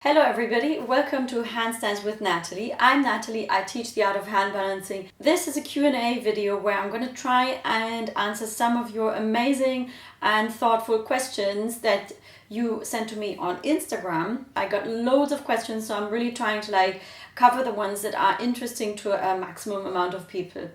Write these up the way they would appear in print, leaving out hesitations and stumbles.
Hello everybody, welcome to Handstands with Natalie. I'm Natalie, I teach the Art of Handbalancing. This is a Q&A video where I'm going to try and answer some of your amazing and thoughtful questions that you sent to me on Instagram. I got loads of questions, so I'm really trying to cover the ones that are interesting to a maximum amount of people.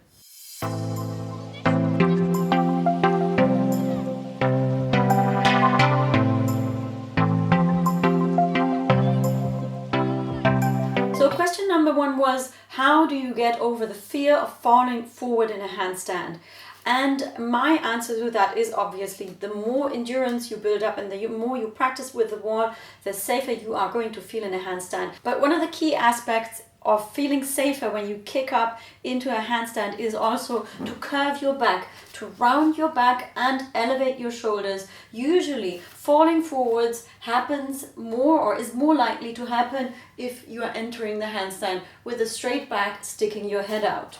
So question number one was, how do you get over the fear of falling forward in a handstand? And my answer to that is obviously the more endurance you build up and the more you practice with the wall, the safer you are going to feel in a handstand. But one of the key aspects of feeling safer when you kick up into a handstand is also to curve your back, to round your back and elevate your shoulders. Usually falling forwards happens more or is more likely to happen if you are entering the handstand with a straight back, sticking your head out.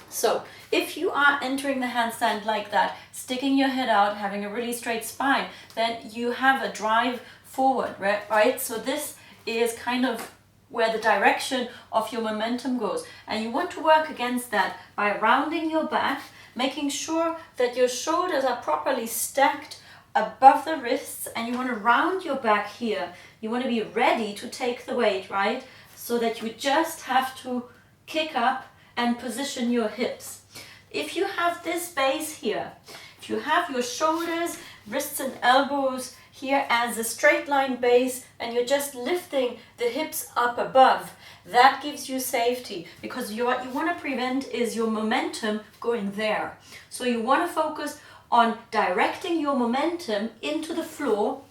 So if you are entering the handstand like that, sticking your head out, having a really straight spine, then you have a drive forward, right? So this is kind of where the direction of your momentum goes. And you want to work against that by rounding your back, making sure that your shoulders are properly stacked above the wrists, and you want to round your back here. You want to be ready to take the weight, right? So that you just have to kick up and position your hips. If you have this base here, if you have your shoulders, wrists and elbows here as a straight line base and you're just lifting the hips up above, that gives you safety, because what you want to prevent is your momentum going there. So you want to focus on directing your momentum into the floor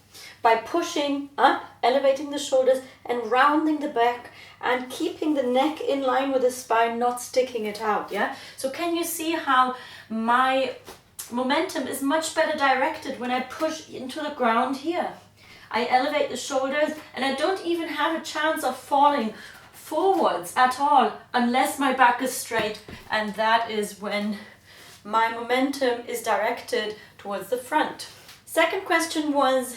by pushing up, elevating the shoulders and rounding the back and keeping the neck in line with the spine, not sticking it out, yeah? So can you see how my momentum is much better directed when I push into the ground here? I elevate the shoulders and I don't even have a chance of falling forwards at all unless my back is straight, and that is when my momentum is directed towards the front. Second question was,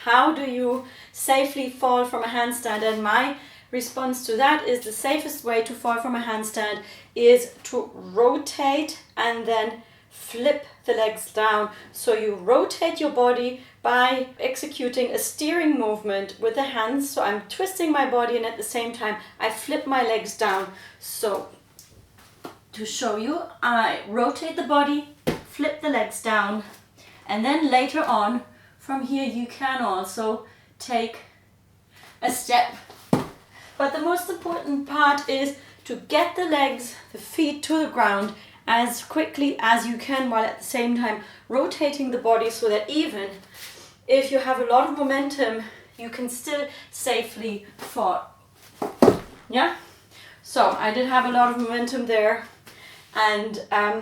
how do you safely fall from a handstand? And my response to that is the safest way to fall from a handstand is to rotate and then flip the legs down. So you rotate your body by executing a steering movement with the hands. So I'm twisting my body and at the same time I flip my legs down. So to show you, I rotate the body, flip the legs down, and then later on from here you can also take a step. But the most important part is to get the legs, the feet to the ground as quickly as you can, while at the same time rotating the body so that even if you have a lot of momentum, you can still safely fall. Yeah? So I did have a lot of momentum there, and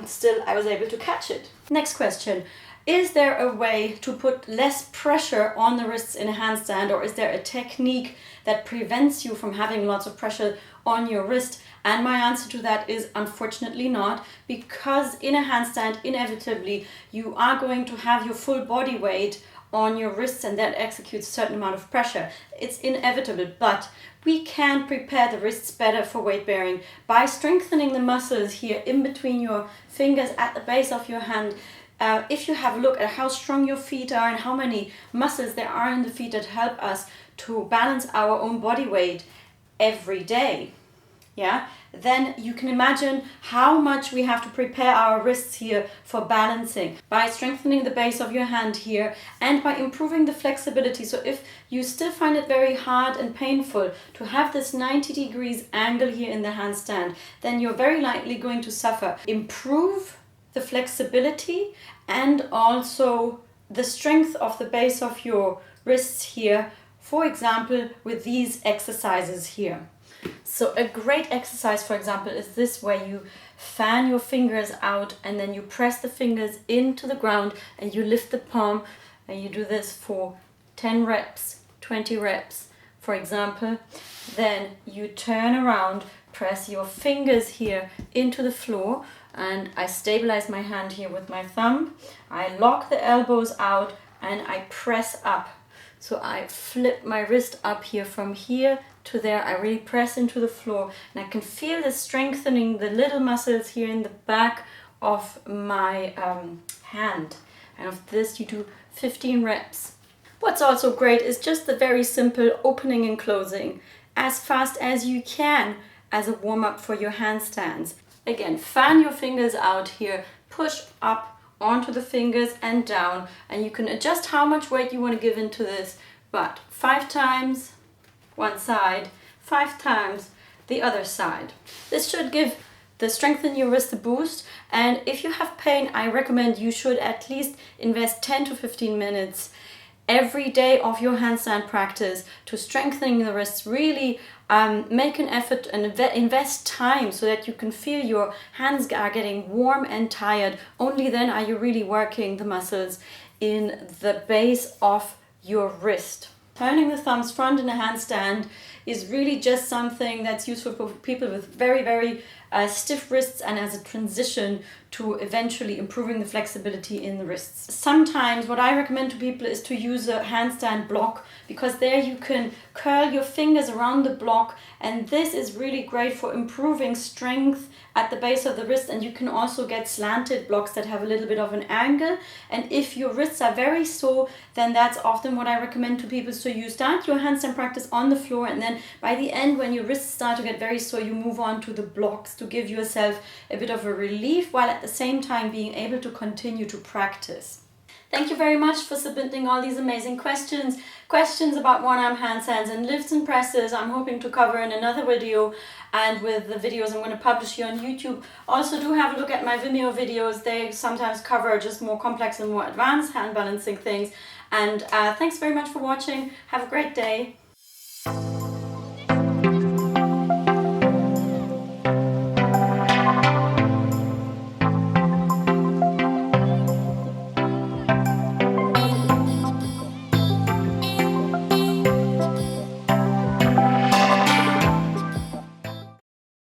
still I was able to catch it. Next question. Is there a way to put less pressure on the wrists in a handstand, or is there a technique that prevents you from having lots of pressure on your wrist? And my answer to that is unfortunately not, because in a handstand inevitably you are going to have your full body weight on your wrists and that executes a certain amount of pressure. It's inevitable, but we can prepare the wrists better for weight bearing by strengthening the muscles here in between your fingers at the base of your hand. If you have a look at how strong your feet are and how many muscles there are in the feet that help us to balance our own body weight every day, yeah, then you can imagine how much we have to prepare our wrists here for balancing by strengthening the base of your hand here and by improving the flexibility. So if you still find it very hard and painful to have this 90 degrees angle here in the handstand, then you're very likely going to suffer. Improve the flexibility and also the strength of the base of your wrists here, for example with these exercises here. So a great exercise, for example, is this, where you fan your fingers out and then you press the fingers into the ground and you lift the palm, and you do this for 10 reps, 20 reps, for example. Then you turn around, press your fingers here into the floor, and I stabilize my hand here with my thumb. I lock the elbows out and I press up. So I flip my wrist up here from here to there. I really press into the floor, and I can feel the strengthening the little muscles here in the back of my hand. And of this you do 15 reps. What's also great is just the very simple opening and closing as fast as you can as a warm-up for your handstands. Again, fan your fingers out here, push up onto the fingers and down, and you can adjust how much weight you want to give into this, but 5 times one side, 5 times the other side. This should give the strength in your wrist a boost, and if you have pain, I recommend you should at least invest 10 to 15 minutes every day of your handstand practice to strengthening the wrists. Really make an effort and invest time so that you can feel your hands are getting warm and tired. Only then are you really working the muscles in the base of your wrist. Turning the thumbs front in a handstand is really just something that's useful for people with very stiff wrists, and as a transition to eventually improving the flexibility in the wrists. Sometimes what I recommend to people is to use a handstand block, because there you can curl your fingers around the block, and this is really great for improving strength at the base of the wrist. And you can also get slanted blocks that have a little bit of an angle, and if your wrists are very sore, then that's often what I recommend to people. So you start your handstand practice on the floor, and then by the end, when your wrists start to get very sore, you move on to the blocks to give yourself a bit of a relief, while at the same time being able to continue to practice. Thank you very much for submitting all these amazing questions about one-arm handstands and lifts and presses. I'm hoping to cover in another video, and with the videos I'm going to publish here on YouTube. Also, do have a look at my Vimeo videos. They sometimes cover just more complex and more advanced hand balancing things. And thanks very much for watching. Have a great day.